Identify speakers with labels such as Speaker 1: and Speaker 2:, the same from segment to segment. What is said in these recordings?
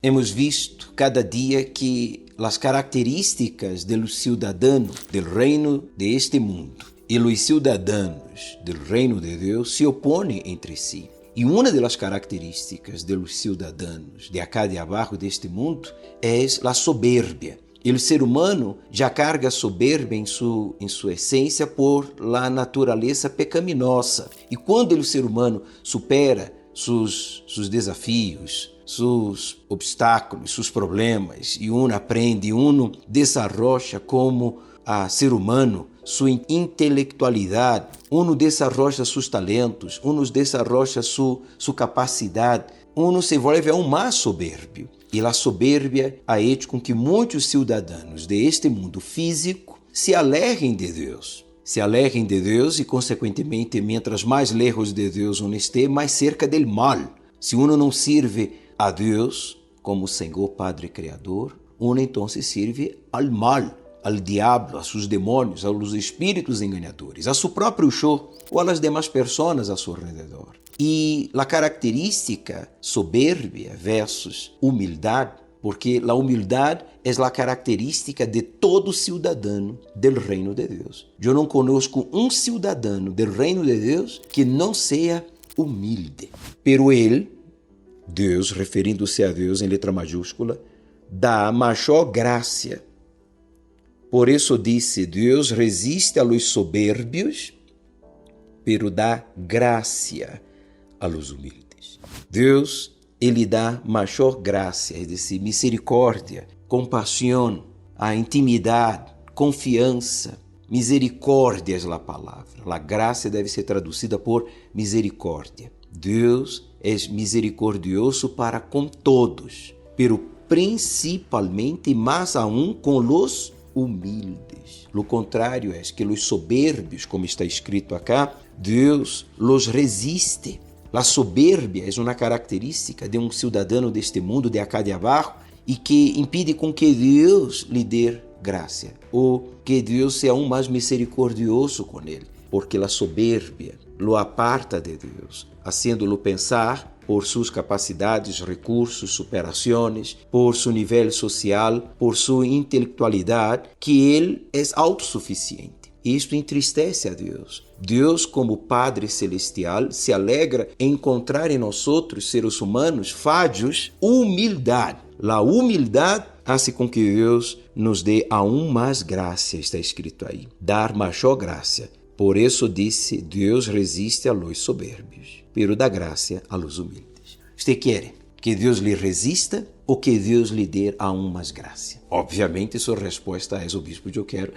Speaker 1: Hemos visto cada día que las características de los ciudadanos del reino de este mundo y los ciudadanos del reino de Dios se oponen entre sí. Y una de las características de los ciudadanos de acá de abajo de este mundo es la soberbia. El ser humano já carga soberbia em sua essência por la natureza pecaminosa. E quando o ser humano supera seus desafios, seus obstáculos, seus problemas, e aprende, desarrolla como ser humano sua intelectualidade, desarrolla seus talentos, desarrolla sua capacidade, se volve aún mais soberbio. E a soberbia ha hecho com que muitos cidadãos de este mundo físico se alejem de Deus. Se alejem de Deus e, consequentemente, mientras mais lejos de Deus esteja, mais cerca del mal. Se não sirve a Deus como Senhor Padre Criador, então sirve ao mal, ao diabo, a seus demônios, aos espíritos enganadores, a seu próprio show ou às demais pessoas a seu redor. E a característica soberbia versus humildade, porque a humildade é a característica de todo cidadão do reino de Deus. Eu não conosco cidadão do reino de Deus que não seja humilde. Pero ele, Deus, referindo-se a Deus em letra maiúscula, dá maior graça. Por isso disse, Deus resiste a los soberbios, pero dá graça a los humildes. Deus, ele dá maior graça, é decir, misericórdia, compaixão, a intimidade, confiança. Misericórdia é a palavra. A graça deve ser traduzida por misericórdia. Deus é misericordioso para com todos, pero principalmente, mais aún, com os humildes. O contrário é que os soberbios, como está escrito acá, Deus los resiste. A soberbia é uma característica de cidadão deste mundo, de acá de abaixo, e que impede com que Deus lhe dê graça, ou que Deus seja aún mais misericordioso com ele, porque a soberbia lo aparta de Deus, haciéndolo pensar por suas capacidades, recursos, superações, por seu nível social, por sua intelectualidade, que ele é autossuficiente. Isto entristece a Deus. Deus, como Padre Celestial, se alegra em encontrar em nós outros, seres humanos, falhos, humildade. A humildade hace com que Deus nos dê aún mais graça, está escrito aí. Dar maior graça. Por isso disse, Deus resiste a los soberbios, pero dá graça a los humildes. Você quer que Deus lhe resista ou que Deus lhe dê aún mais graça? Obviamente, sua resposta é, o bispo, eu quero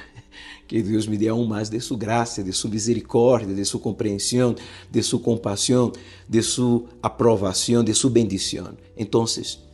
Speaker 1: que Deus me dê aún mais de sua graça, de sua misericórdia, de sua compreensão, de sua compaixão, de sua aprovação, de sua bendição. Então,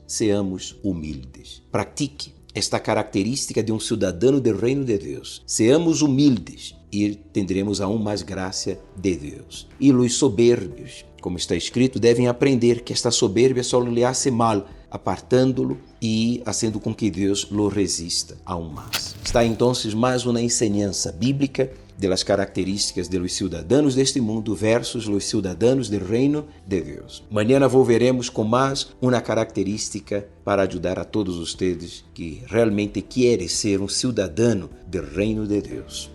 Speaker 1: seamos humildes. Pratique esta característica de cidadão do reino de Deus. Seamos humildes e teremos aún mais graça de Deus. E os soberbios, como está escrito, devem aprender que esta soberbia só lhe hace mal, apartando-lo e fazendo com que Deus lo resista aún mais. Está então mais uma enseñança bíblica de las características de los ciudadanos deste mundo versus los ciudadanos del reino de Deus. Mañana volveremos com mais uma característica para ajudar a todos ustedes que realmente querem ser cidadão del reino de Deus.